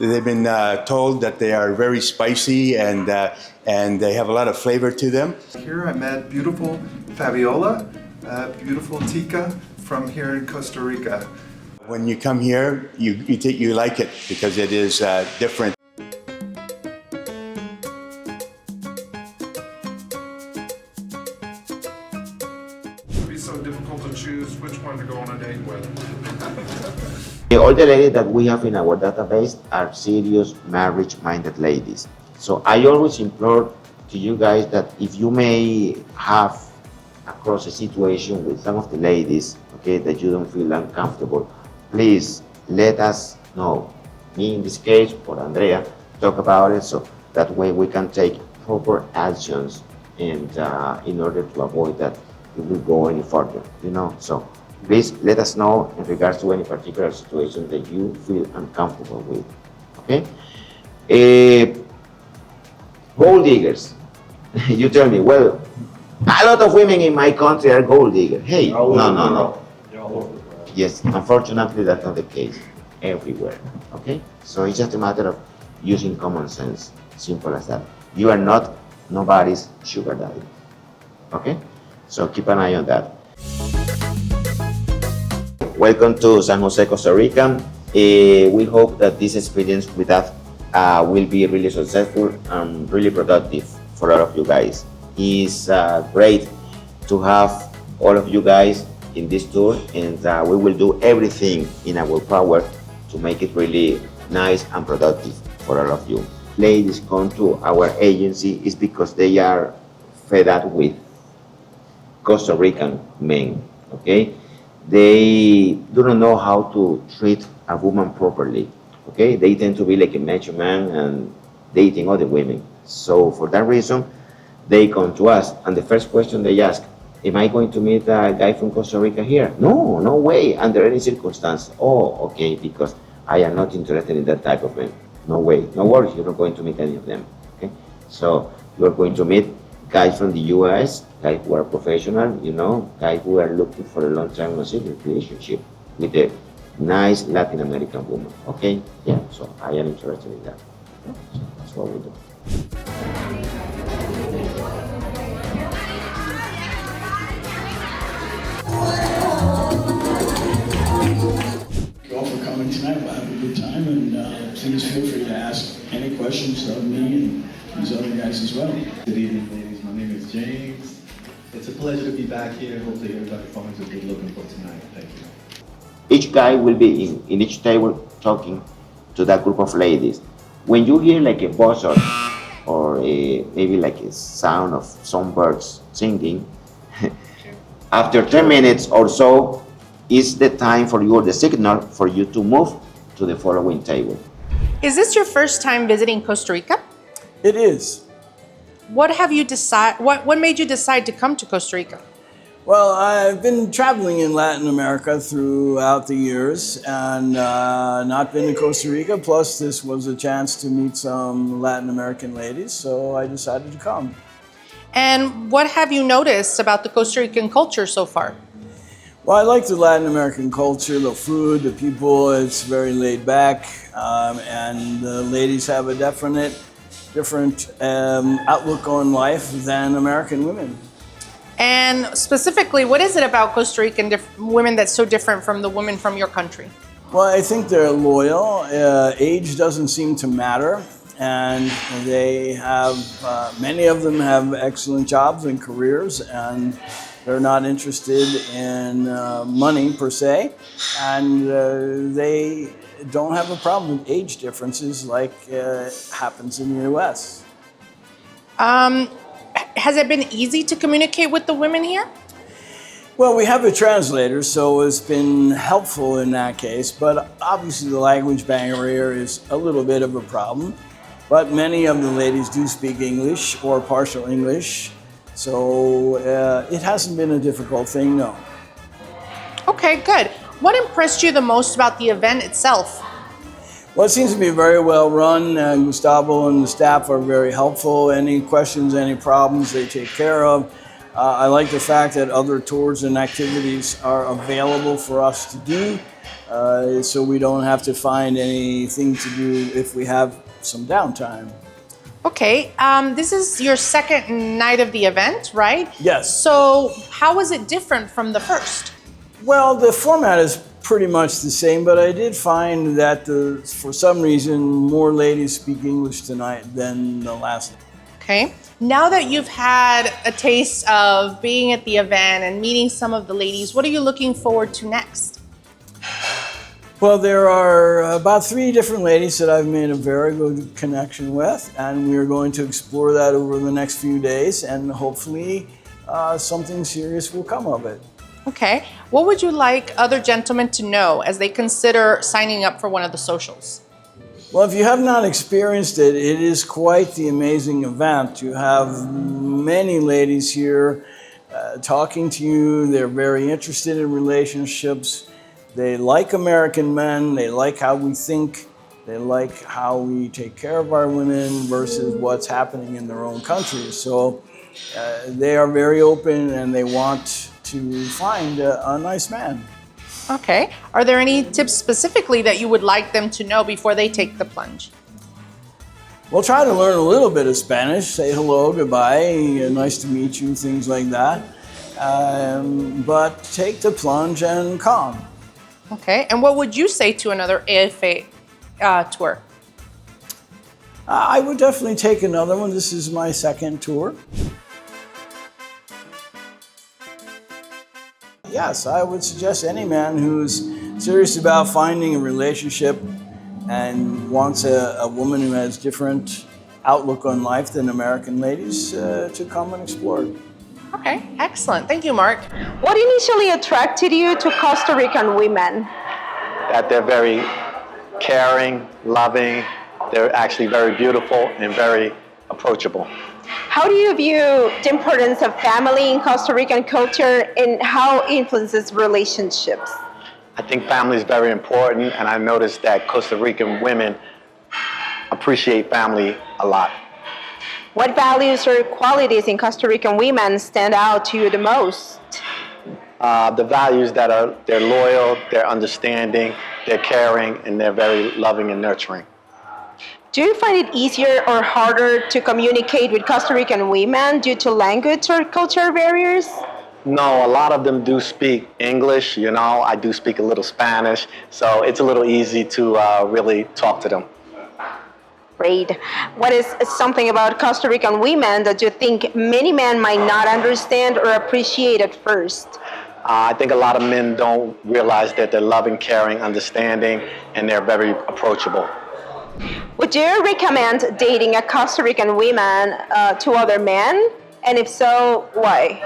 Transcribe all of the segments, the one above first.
They've been told that they are very spicy and they have a lot of flavor to them. Here I met beautiful Fabiola, beautiful Tica from here in Costa Rica. When you come here, you like it because it is different. So difficult to choose which one to go on a date with. All the ladies that we have in our database are serious marriage-minded ladies. So I always implore to you guys that if you may have across a situation with some of the ladies, okay, that you don't feel uncomfortable, please let us know. Me in this case, or Andrea, talk about it so that way we can take proper actions and in order to avoid that it will go any further, you know. So please let us know in regards to any particular situation that you feel uncomfortable with, okay? Gold diggers. You tell me, well, a lot of women in my country are gold diggers. Hey, no. Yes, unfortunately that's not the case everywhere, okay? So it's just a matter of using common sense, simple as that. You are not nobody's sugar daddy, okay? So keep an eye on that. Welcome to San Jose, Costa Rica. We hope that this experience with us will be really successful and really productive for all of you guys. It's great to have all of you guys in this tour, and we will do everything in our power to make it really nice and productive for all of you. Ladies come to our agency is because they are fed up with Costa Rican men, okay? They do not know how to treat a woman properly, okay? They tend to be like a macho man and dating other women. So for that reason, they come to us, and the first question they ask, am I going to meet a guy from Costa Rica here? No, no way, under any circumstance. Oh, okay, because I am not interested in that type of man. No way, no worries, you're not going to meet any of them, okay? So you're going to meet guys from the US, guys who are professional, you know, guys who are looking for a long-term relationship with a nice Latin American woman, okay? Yeah, so I am interested in that. So that's what we do. Thank you all for coming tonight. We'll have a good time, and please feel free to ask any questions of me and these other guys as well. Good evening, ladies. My name is James. It's a pleasure to be back here. Hopefully everybody finds what they're looking for tonight. Thank you. Each guy will be in each table talking to that group of ladies. When you hear like a buzzer or maybe like a sound of some birds singing, after 10 minutes or so is the time for you, or the signal for you to move to the following table. Is this your first time visiting Costa Rica? It is. What made you decide to come to Costa Rica? Well, I've been traveling in Latin America throughout the years and not been to Costa Rica. Plus, this was a chance to meet some Latin American ladies, so I decided to come. And what have you noticed about the Costa Rican culture so far? Well, I like the Latin American culture, the food, the people. It's very laid back, and the ladies have a different outlook on life than American women. And specifically, what is it about Costa Rican women that's so different from the women from your country? Well, I think they're loyal. Age doesn't seem to matter, and they have, many of them have excellent jobs and careers, and they're not interested in money per se, and they don't have a problem with age differences like happens in the US. Has it been easy to communicate with the women here? Well, we have a translator, so it's been helpful in that case, but obviously the language barrier is a little bit of a problem. But many of the ladies do speak English or partial English, so it hasn't been a difficult thing, no. Okay, good. What impressed you the most about the event itself? Well, it seems to be very well run. Gustavo and the staff are very helpful. Any questions, any problems, they take care of. I like the fact that other tours and activities are available for us to do. so we don't have to find anything to do if we have some downtime. Okay, this is your second night of the event, right? Yes. So how was it different from the first? Well, the format is pretty much the same, but I did find that for some reason more ladies speak English tonight than the last. Okay. Now that you've had a taste of being at the event and meeting some of the ladies, what are you looking forward to next? Well, there are about 3 different ladies that I've made a very good connection with, and we're going to explore that over the next few days, and hopefully something serious will come of it. Okay. What would you like other gentlemen to know as they consider signing up for one of the socials? Well, if you have not experienced it, it is quite the amazing event. You have many ladies here talking to you. They're very interested in relationships. They like American men. They like how we think. They like how we take care of our women versus what's happening in their own countries. So they are very open and they want to find a nice man. Okay. Are there any tips specifically that you would like them to know before they take the plunge? Well, try to learn a little bit of Spanish. Say hello, goodbye, nice to meet you, things like that. But take the plunge and come. Okay. And what would you say to another AFA tour? I would definitely take another one. This is my second tour. Yes, I would suggest any man who's serious about finding a relationship and wants a woman who has different outlook on life than American ladies to come and explore. Okay, excellent. Thank you, Mark. What initially attracted you to Costa Rican women? That they're very caring, loving, they're actually very beautiful and very approachable. How do you view the importance of family in Costa Rican culture and how it influences relationships? I think family is very important, and I noticed that Costa Rican women appreciate family a lot. What values or qualities in Costa Rican women stand out to you the most? The values that are, they're loyal, they're understanding, they're caring, and they're very loving and nurturing. Do you find it easier or harder to communicate with Costa Rican women due to language or cultural barriers? No, a lot of them do speak English, you know, I do speak a little Spanish, so it's a little easy to really talk to them. Great. What is something about Costa Rican women that you think many men might not understand or appreciate at first? I think a lot of men don't realize that they're loving, caring, understanding, and they're very approachable. Would you recommend dating a Costa Rican woman to other men? And if so, why?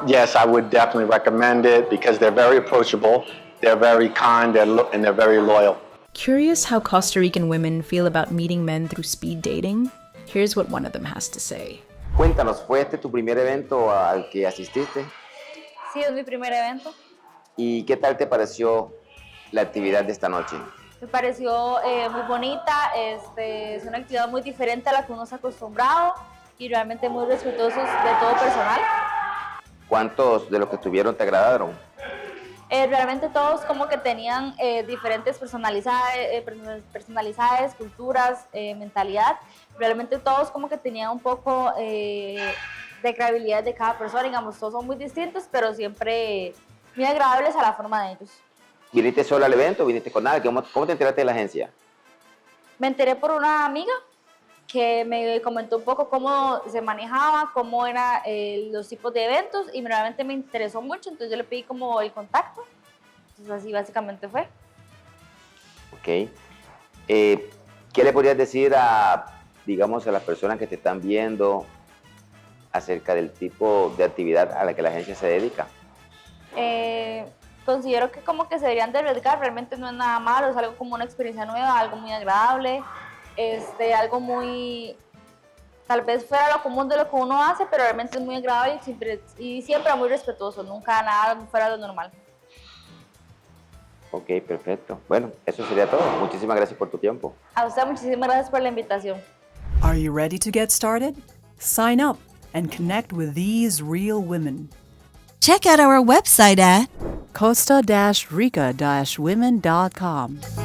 Yes, I would definitely recommend it because they're very approachable, they're very kind, and they're very loyal. Curious how Costa Rican women feel about meeting men through speed dating? Here's what one of them has to say. Cuéntanos, ¿fue este tu primer evento al que asististe? Sí, es mi primer evento. ¿Y qué tal te pareció la actividad de esta noche? Me pareció muy bonita, es una actividad muy diferente a la que uno se ha acostumbrado y realmente muy respetuosos de todo personal. ¿Cuántos de los que estuvieron te agradaron? Realmente todos como que tenían diferentes personalidades, culturas, mentalidad. Realmente todos como que tenían un poco de credibilidad de cada persona, digamos, todos son muy distintos, pero siempre muy agradables a la forma de ellos. ¿Viniste sola al evento o viniste con alguien? ¿Cómo te enteraste de la agencia? Me enteré por una amiga que me comentó un poco cómo se manejaba, cómo eran los tipos de eventos y realmente me interesó mucho, entonces yo le pedí como el contacto, entonces así básicamente fue. Ok. ¿Qué le podrías decir a, digamos, a las personas que te están viendo acerca del tipo de actividad a la que la agencia se dedica? Considero que como que se deberían de arriesgar, realmente no es nada malo, es algo como una experiencia nueva, algo muy agradable, algo muy, tal vez fuera lo común de lo que uno hace, pero realmente es muy agradable y siempre muy respetuoso, nunca nada fuera de lo normal. Ok, perfecto. Bueno, eso sería todo. Muchísimas gracias por tu tiempo. A usted muchísimas gracias por la invitación. Are you ready to get started? Sign up and connect with these real women. Check out our website at Costa-Rica-women.com.